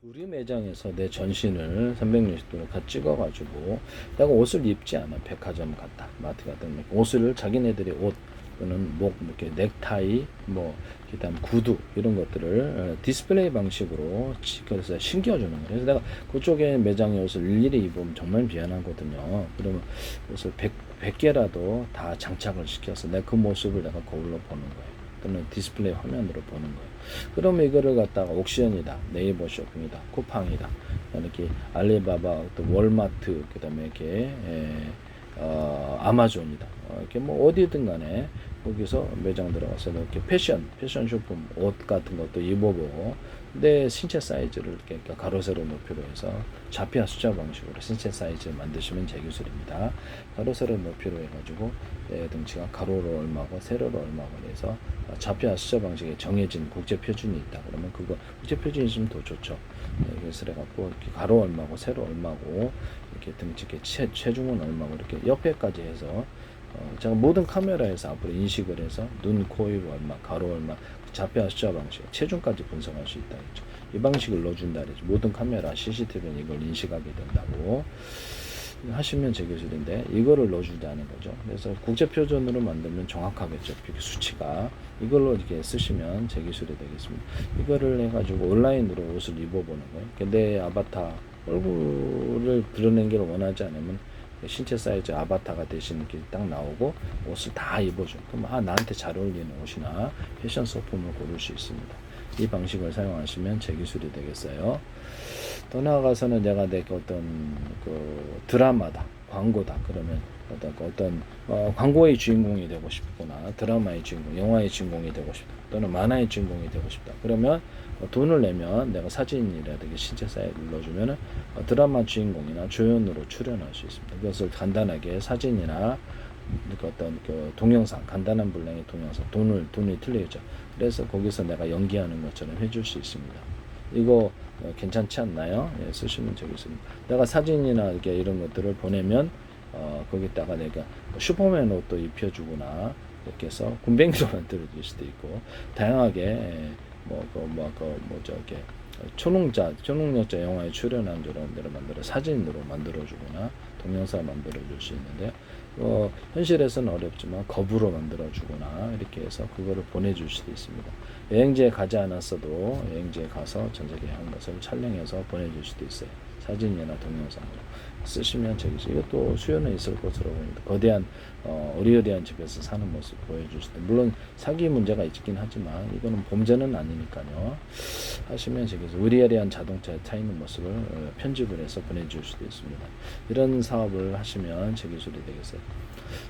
우리 매장에서 내 전신을 360도로 다 찍어가지고 내가 옷을 입지 않아. 백화점 갔다 마트 갔다 옷을 자기네들이 옷 또는 목 이렇게 넥타이 뭐 그다음 구두 이런 것들을 디스플레이 방식으로 그래서 신겨주는 거예요. 그래서 내가 그쪽에 매장에 옷을 일일이 입으면 정말 미안하거든요. 그러면 옷을 100개라도 다 장착을 시켜서 내가 그 모습을 내가 거울로 보는 거예요. 또는 디스플레이 화면으로 보는 거예요. 그러면 이거를 갖다가 옥션이다, 네이버 쇼핑이다, 쿠팡이다, 이렇게 알리바바, 또 월마트, 그다음에 이렇게 아마존이다. 이렇게 뭐 어디든 간에 거기서 매장 들어가서 이렇게 패션 쇼품 옷 같은 것도 입어보고 내 신체 사이즈를 이렇게 가로 세로 높이로 해서 좌표와 숫자 방식으로 신체 사이즈를 만드시면 제 기술입니다. 가로 세로 높이로 해가지고 내 등치가 가로로 얼마고 세로로 얼마고 해서 좌표와 숫자 방식에 정해진 국제 표준이 있다. 그러면 그거 국제 표준이 있으면 더 좋죠. 그래서 해갖고 이렇게 가로 얼마고 세로 얼마고 이렇게 등치 체중은 얼마고 이렇게 옆에까지 해서 제가 모든 카메라에서 앞으로 인식을 해서 눈, 코, 입 얼마, 가로 얼마, 좌표와 숫자 방식, 체중까지 분석할 수 있다 했죠. 이 방식을 넣어준다 그랬죠. 모든 카메라, CCTV는 이걸 인식하게 된다고 하시면 제 기술인데 이거를 넣어주자는 거죠. 그래서 국제 표준으로 만들면 정확하겠죠. 수치가 이걸로 이렇게 쓰시면 제 기술이 되겠습니다. 이거를 해가지고 온라인으로 옷을 입어보는 거예요. 내 아바타 얼굴을 드러낸 게 원하지 않으면 신체 사이즈 아바타가 대신 이렇게 딱 나오고 옷을 다 입어줘. 그럼 나한테 잘 어울리는 옷이나 패션 소품을 고를 수 있습니다. 이 방식을 사용하시면 제 기술이 되겠어요. 더 나아가서는 내가 내 어떤 그 드라마다, 광고다. 그러면 어떤 광고의 주인공이 되고 싶거나 드라마의 주인공, 영화의 주인공이 되고 싶다. 또는 만화의 주인공이 되고 싶다. 그러면 돈을 내면 내가 사진이라든지 신체 사이즈를 넣어주면 드라마 주인공이나 조연으로 출연할 수 있습니다. 그것을 간단하게 사진이나 어떤 그 동영상, 간단한 분량의 동영상, 돈이 틀리죠. 그래서 거기서 내가 연기하는 것처럼 해줄 수 있습니다. 이거 괜찮지 않나요? 예, 쓰시면 되겠습니다. 내가 사진이나 이런 것들을 보내면 거기다가 내가 슈퍼맨 옷도 입혀주거나 이렇게 해서 군뱅이로 만들어줄 수도 있고 다양하게 저게 초능력자 영화에 출연한 사람들을 만들어 사진으로 만들어주거나 동영상 만들어줄 수 있는데 현실에서는 어렵지만 거부로 만들어주거나 이렇게 해서 그거를 보내줄 수도 있습니다. 여행지에 가지 않았어도 여행지에 가서 전자기기 한 것을 촬영해서 보내줄 수도 있어요. 사진이나 동영상으로 쓰시면 저기서 이것도 수요는 있을 것으로 보입니다. 거대한 어리어리한 집에서 사는 모습 보여줄 수도 물론 사기 문제가 있긴 하지만 이거는 범죄는 아니니까요. 하시면 저기서 의리아리한 자동차에 타 있는 모습을 편집을 해서 보내줄 수도 있습니다. 이런 사업을 하시면 제 기술이 되겠어요.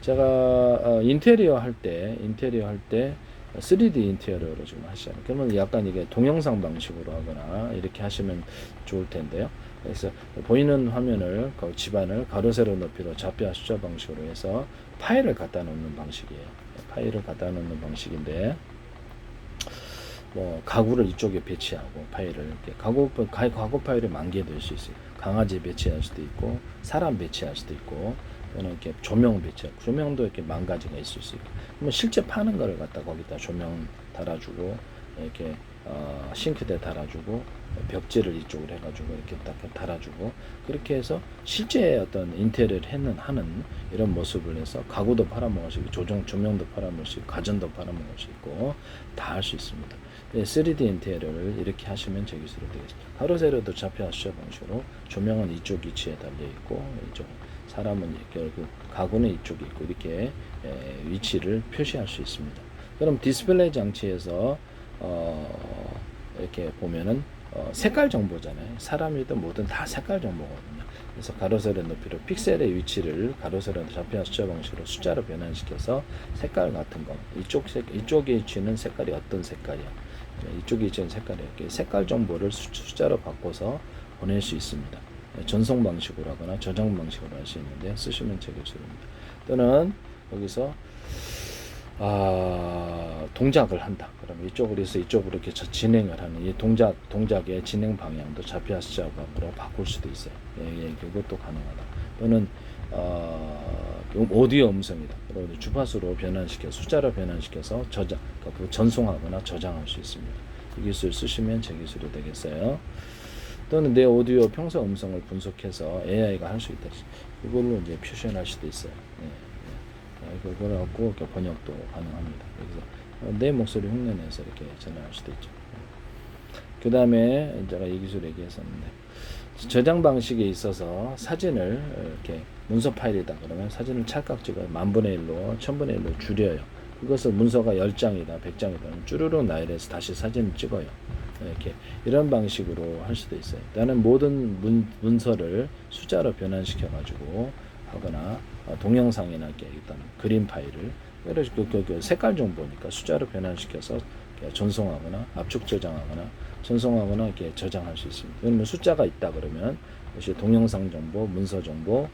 제가 인테리어 할 때 3D 인테리어로 좀 하시잖아요. 그러면 약간 이게 동영상 방식으로 하거나 이렇게 하시면 좋을 텐데요. 그래서 보이는 화면을 집안을 가로 세로 높이로 좌표와 숫자 방식으로 해서 파일을 갖다 놓는 방식이에요. 파일을 갖다 놓는 방식인데 가구를 이쪽에 배치하고 파일을 이렇게 가구 파일이 만개될 수 있어요. 강아지 배치할 수도 있고 사람 배치할 수도 있고 또는 이렇게 조명 배치하고 조명도 이렇게 만 가지가 있을 수 있고 그러면 실제 파는 거를 갖다 거기다 조명 달아주고 이렇게 싱크대 달아주고 벽지를 이쪽으로 해가지고 이렇게 딱 달아주고 그렇게 해서 실제 어떤 인테리어를 하는 이런 모습을 해서 가구도 팔아먹을 수 있고 조명도 팔아먹을 수 있고 가전도 팔아먹을 수 있고 다 할 수 있습니다. 3D 인테리어를 이렇게 하시면 제 기술이 되겠습니다. 가로 세로도 좌표 숫자 방식으로 조명은 이쪽 위치에 달려 있고 이쪽 사람은 결국 가구는 이쪽에 있고 이렇게 위치를 표시할 수 있습니다. 그럼 디스플레이 장치에서 이렇게 보면은 색깔 정보잖아요. 사람이든 뭐든 다 색깔 정보거든요. 그래서 가로 세로 높이로 픽셀의 위치를 가로 세로 좌표 숫자 방식으로 숫자로 변환시켜서 색깔 같은 거 이쪽에 위치는 색깔이 어떤 색깔이야. 이쪽에 위치는 색깔이 이렇게 색깔 정보를 숫자로 바꿔서 보낼 수 있습니다. 전송 방식으로 하거나 저장 방식으로 할 수 있는데 쓰시면 제 기술입니다. 또는 여기서 동작을 한다. 그럼 이쪽으로 해서 이쪽으로 이렇게 진행을 하는 이 동작의 진행 방향도 좌표 숫자로 바꿀 수도 있어요. 예, 이것도 가능하다. 또는 오디오 음성이다. 그리고 주파수로 변환시켜 숫자로 변환시켜서 전송하거나 저장할 수 있습니다. 이 기술 쓰시면 제 기술이 되겠어요. 또는 내 오디오 평소 음성을 분석해서 AI가 할 수 있다. 그걸로 이제 표현할 수도 있어요. 그걸 갖고 이렇게 번역도 가능합니다. 그래서 내 목소리 흉내내서 이렇게 전환할 수도 있죠. 그 다음에 제가 이 기술 얘기했었는데, 저장 방식에 있어서 사진을 이렇게 문서 파일이다 그러면 사진을 찰칵 찍어요. 1000분의 1로 1000분의 1로 줄여요. 그것을 문서가 10장이다 100장이다 쭈르륵 나열해서 다시 사진을 찍어요. 이렇게 이런 방식으로 할 수도 있어요. 나는 모든 문서를 숫자로 변환시켜 가지고 하거나 동영상이나 이렇게 일단 그림 파일을 그래서 그 색깔 정보니까 숫자로 변환시켜서 전송하거나 압축 저장하거나 전송하거나 이렇게 저장할 수 있습니다. 그러면 숫자가 있다 그러면 이것이 동영상 정보, 문서 정보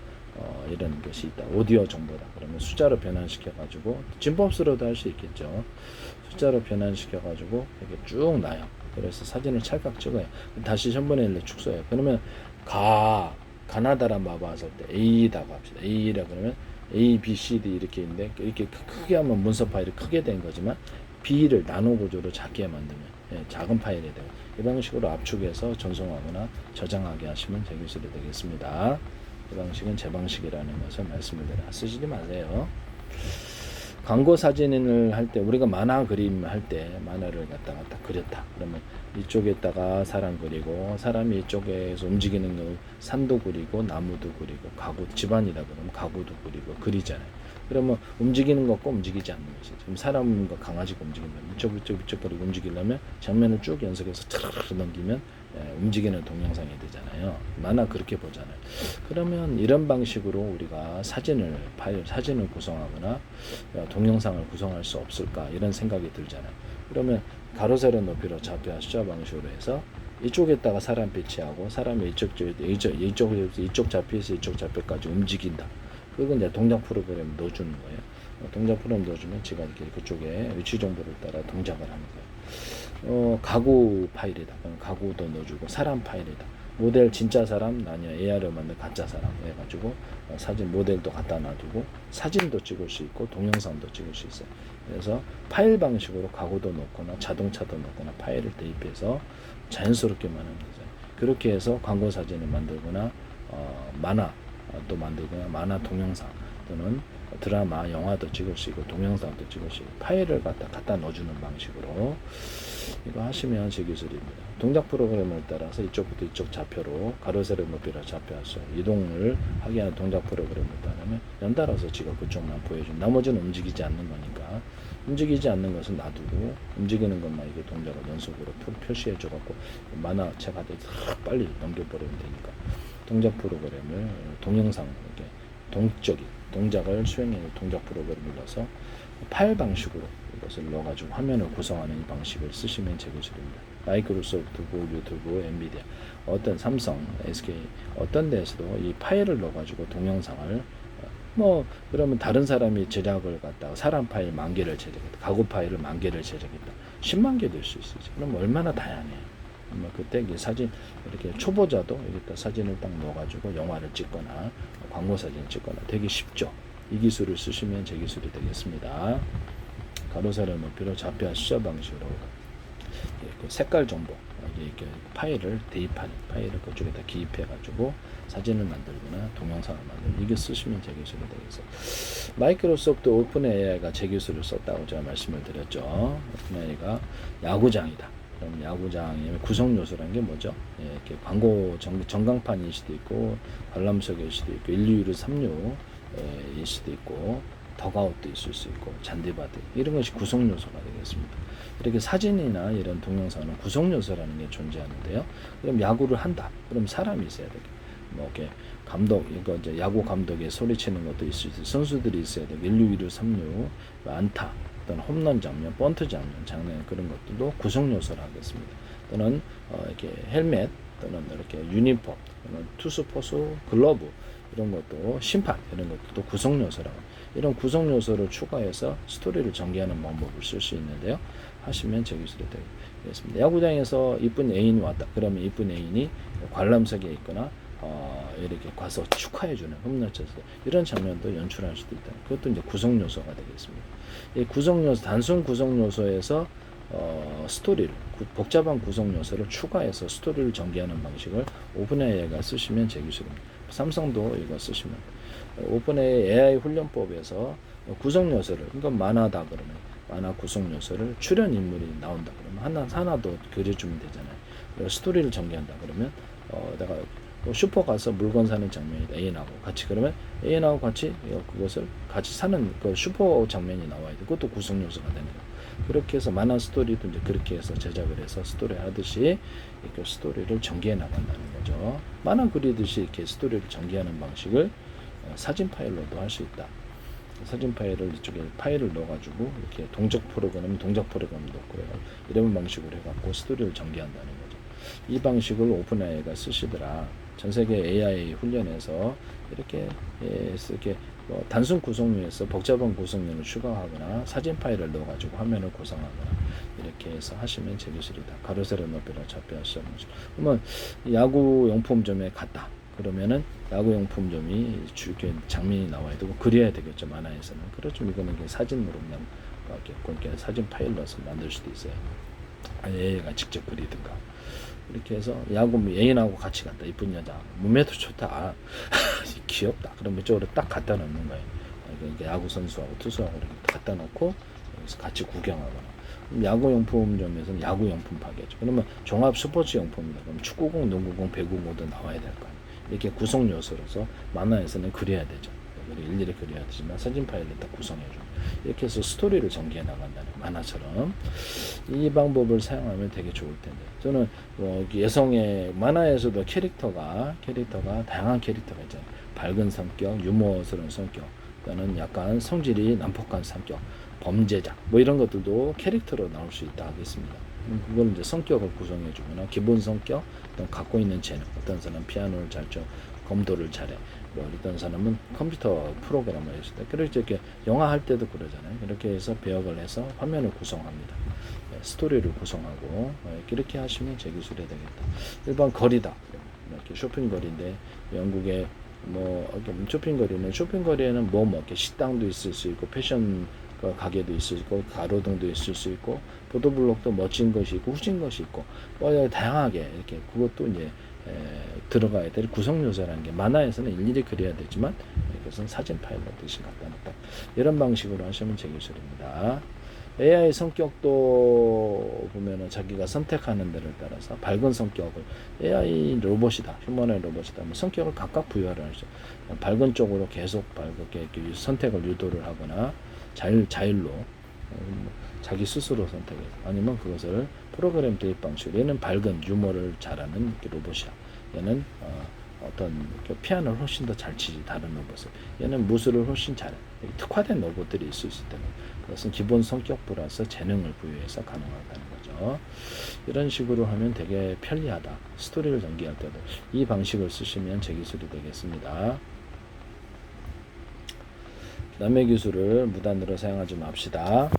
이런 것이 있다. 오디오 정보다. 그러면 숫자로 변환시켜 가지고 진법스로도 할 수 있겠죠. 숫자로 변환시켜 가지고 이렇게 쭉 놔요. 그래서 사진을 찰칵 찍어요. 다시 1000분의 1로 축소해요. 그러면 가나다란 마바 할때 A다고 합시다. A라 그러면 A, B, C, D 이렇게 있는데 이렇게 크게 하면 문서 파일이 크게 된 거지만 B를 나노 구조로 작게 만들면 작은 파일이 되고 이 방식으로 압축해서 전송하거나 저장하게 하시면 제 기술이 되겠습니다. 이 방식은 제 방식이라는 것을 말씀을 드려 쓰시지 마세요. 광고 사진을 할 때 우리가 만화 그림 할 때 만화를 갖다가 딱 그렸다 그러면 이쪽에다가 사람 그리고 사람이 이쪽에서 움직이는 거 산도 그리고 나무도 그리고 가구 집안이다 그러면 가구도 그리고 그리잖아요. 그러면 움직이는 것과 움직이지 않는 것이 지금 사람과 강아지가 움직인다면 이쪽 그리고 움직이려면 장면을 쭉 연속해서 트르르 넘기면 움직이는 동영상이 되잖아요. 만화 그렇게 보잖아요. 그러면 이런 방식으로 우리가 사진을 구성하거나 동영상을 구성할 수 없을까 이런 생각이 들잖아요. 그러면 가로 세로 높이로 좌표와 숫자 방식으로 해서 이쪽에다가 사람 배치하고 사람이 이쪽 좌표에서 이쪽 좌표까지 움직인다. 그건 이제 동작 프로그램 넣어주는 거예요. 동작 프로그램 넣어주면 제가 이렇게 그쪽에 위치 정보를 따라 동작을 하는 거예요. 가구 파일이다. 그럼 가구도 넣어주고 사람 파일이다. 모델 진짜 사람 아니야 AR로 만든 가짜 사람 해가지고 사진 모델도 갖다 놔두고 사진도 찍을 수 있고 동영상도 찍을 수 있어요. 그래서 파일 방식으로 가구도 넣거나 자동차도 넣거나 파일을 대입해서 자연스럽게만 하면 되죠. 그렇게 해서 광고 사진을 만들거나 만화 또 만들거나 만화 동영상 또는 드라마 영화도 찍을 수 있고 동영상도 찍을 수 있고 파일을 갖다 넣어주는 방식으로 이거 하시면 제 기술입니다. 동작 프로그램을 따라서 이쪽부터 이쪽 좌표로 가로 세로 높이로 좌표할 수 이동을 하게 하는 동작 프로그램을 따르면 연달아서 지가 그쪽만 보여준 나머지는 움직이지 않는 거니까 움직이지 않는 것은 놔두고 움직이는 것만 이게 동작을 연속으로 표시해 줘 갖고 만화책 하듯이 빨리 넘겨버리면 되니까 동작 프로그램을 동영상 이렇게 동적인 동작을 수행하는 동작 프로그램을 넣어서 파일 방식으로 이것을 넣어가지고 화면을 구성하는 이 방식을 쓰시면 제 기술입니다. 마이크로소프트, 유튜브, 엔비디아, 어떤 삼성, SK 어떤 데에서도 이 파일을 넣어가지고 동영상을 그러면 다른 사람이 제작을 갖다가 사람 파일 10,000개를 제작했다. 가구 파일을 10,000개를 제작했다. 10만 개 될 수 있어요. 그럼 얼마나 다양해요. 그때 이 사진 이렇게 초보자도 여기다 사진을 딱 넣어가지고 영화를 찍거나 광고 사진 찍거나 되게 쉽죠. 이 기술을 쓰시면 제 기술이 되겠습니다. 가로 세로 높이로 좌표와 숫자 방식으로 색깔 정보 이렇게 파일을 대입하는 파일을 그쪽에다 기입해가지고 사진을 만들거나 동영상을 만들고 이게 쓰시면 제 기술이 되겠어요. 마이크로소프트 오픈 AI가 제 기술을 썼다고 제가 말씀을 드렸죠. 오픈 AI가 야구장이다. 그럼 야구장의 구성 요소라는 게 뭐죠? 이렇게 광고 전광판일 수도 있고 관람석일 수도 있고 1, 2, 3루일 수도 있고 덕아웃도 있을 수 있고 잔디바드 이런 것이 구성 요소가 되겠습니다. 이렇게 사진이나 이런 동영상은 구성 요소라는 게 존재하는데요. 그럼 야구를 한다. 그럼 사람이 있어야 되고 이렇게 감독 이거 이제 야구 감독이 소리치는 것도 있을 수 있고 선수들이 있어야 되고 1루, 2루, 3루 안타 또는 홈런 장면, 번트 장면 그런 것들도 구성 요소를 하겠습니다. 또는 이렇게 헬멧 또는 이렇게 유니폼 또는 투수, 포수, 글러브 이런 것도 심판 이런 것도 구성 요소라고 이런 구성 요소를 추가해서 스토리를 전개하는 방법을 쓸 수 있는데요. 하시면 제 기술이 되겠습니다. 야구장에서 이쁜 애인이 왔다. 그러면 이쁜 애인이 관람석에 있거나 이렇게 가서 축하해주는 홈런 쳐서 이런 장면도 연출할 수도 있다. 그것도 이제 구성 요소가 되겠습니다. 이 구성 요소 단순 구성 요소에서 스토리를 복잡한 구성 요소를 추가해서 스토리를 전개하는 방식을 오픈AI가 쓰시면 제 기술입니다. 삼성도 이거 쓰시면 오픈AI AI 훈련법에서 구성 요소를 그러니까 만화다 그러면 만화 구성 요소를 출연 인물이 나온다 그러면 하나 더 그려주면 되잖아요. 스토리를 전개한다 그러면 내가 슈퍼 가서 물건 사는 장면이다. 애인하고 같이 그러면 애인하고 같이 그것을 같이 사는 그 슈퍼 장면이 나와야 돼. 그것도 구성 요소가 되는 거야. 그렇게 해서 만화 스토리도 이제 그렇게 해서 제작을 해서 스토리 하듯이 이렇게 스토리를 전개해 나간다는 거죠. 만화 그리듯이 이렇게 스토리를 전개하는 방식을 사진 파일로도 할 수 있다. 사진 파일을 이쪽에 파일을 넣어가지고 이렇게 동작 프로그램 넣고 이런 방식으로 해갖고 스토리를 전개한다는 거죠. 이 방식을 오픈AI가 쓰시더라. 전 세계 AI 훈련에서 이렇게 단순 구성류에서 복잡한 구성류를 추가하거나 사진 파일을 넣어가지고 화면을 구성하거나 이렇게 해서 하시면 제 기술이다. 가로 세로 높이로 좌표 시작. 그러면 야구 용품점에 갔다. 그러면은 야구 용품점이 장면이 나와야 되고 그려야 되겠죠. 만화에서는. 그렇죠. 이거는 사진으로 그냥 이렇게 사진 파일 넣어서 만들 수도 있어요. AI가 직접 그리든가. 이렇게 해서 야구 애인하고 같이 갔다. 이쁜 여자. 몸매도 좋다. 귀엽다. 그럼 이쪽으로 딱 갖다 놓는 거예요. 그러니까 야구 선수하고 투수하고 이렇게 갖다 놓고 여기서 같이 구경하거나. 야구용품점에서는 야구용품 파괴죠. 그러면 종합 스포츠 용품이다. 그럼 축구공, 농구공, 배구공도 나와야 될 거 아니에요. 이렇게 구성 요소로서 만화에서는 그려야 되죠. 일일이 그려야 되지만 사진 파일을 딱 구성해줘. 이렇게 해서 스토리를 전개해 나간다는 만화처럼 이 방법을 사용하면 되게 좋을 텐데 저는 여성의 만화에서도 캐릭터가 다양한 캐릭터가 있잖아요. 밝은 성격, 유머스러운 성격, 또는 약간 성질이 난폭한 성격, 범죄자 뭐 이런 것들도 캐릭터로 나올 수 있다 하겠습니다. 그걸 이제 성격을 구성해 주거나 기본 성격, 또 갖고 있는 재능. 어떤 사람은 피아노를 잘 쳐, 검도를 잘해. 뭐 어떤 사람은 컴퓨터 프로그램을 했을 때, 그렇게 이렇게 영화 할 때도 그러잖아요. 이렇게 해서 배역을 해서 화면을 구성합니다. 스토리를 구성하고 이렇게 하시면 제 기술이 되겠다. 일반 거리다. 이렇게 쇼핑거리인데 영국의 쇼핑거리에는 이렇게 식당도 있을 수 있고 패션 가게도 있을 수 있고 가로등도 있을 수 있고 보도블록도 멋진 것이 있고 후진 것이 있고 다양하게 이렇게 그것도 이제 들어가야 될 구성 요소라는 게 만화에서는 일일이 그려야 되지만 이것은 사진 파일로 대신 갖다 놓다. 이런 방식으로 하시면 제 기술입니다. AI 성격도 보면은 자기가 선택하는 데를 따라서 밝은 성격을 AI 로봇이다, 휴머노이 로봇이다, 성격을 각각 부여를 하죠. 밝은 쪽으로 계속 밝게 선택을 유도를 하거나 자율로 자기 스스로 선택해서 아니면 그것을 프로그램 대입 방식. 얘는 밝은 유머를 잘하는 로봇이야. 얘는 어떤 피아노를 훨씬 더 잘 치지 다른 로봇은. 얘는 무술을 훨씬 잘해. 특화된 로봇들이 있을 수 있다는 그것은 기본 성격 플러스 재능을 부여해서 가능하다는 거죠. 이런 식으로 하면 되게 편리하다. 스토리를 전개할 때도 이 방식을 쓰시면 제 기술이 되겠습니다. 남의 기술을 무단으로 사용하지 맙시다.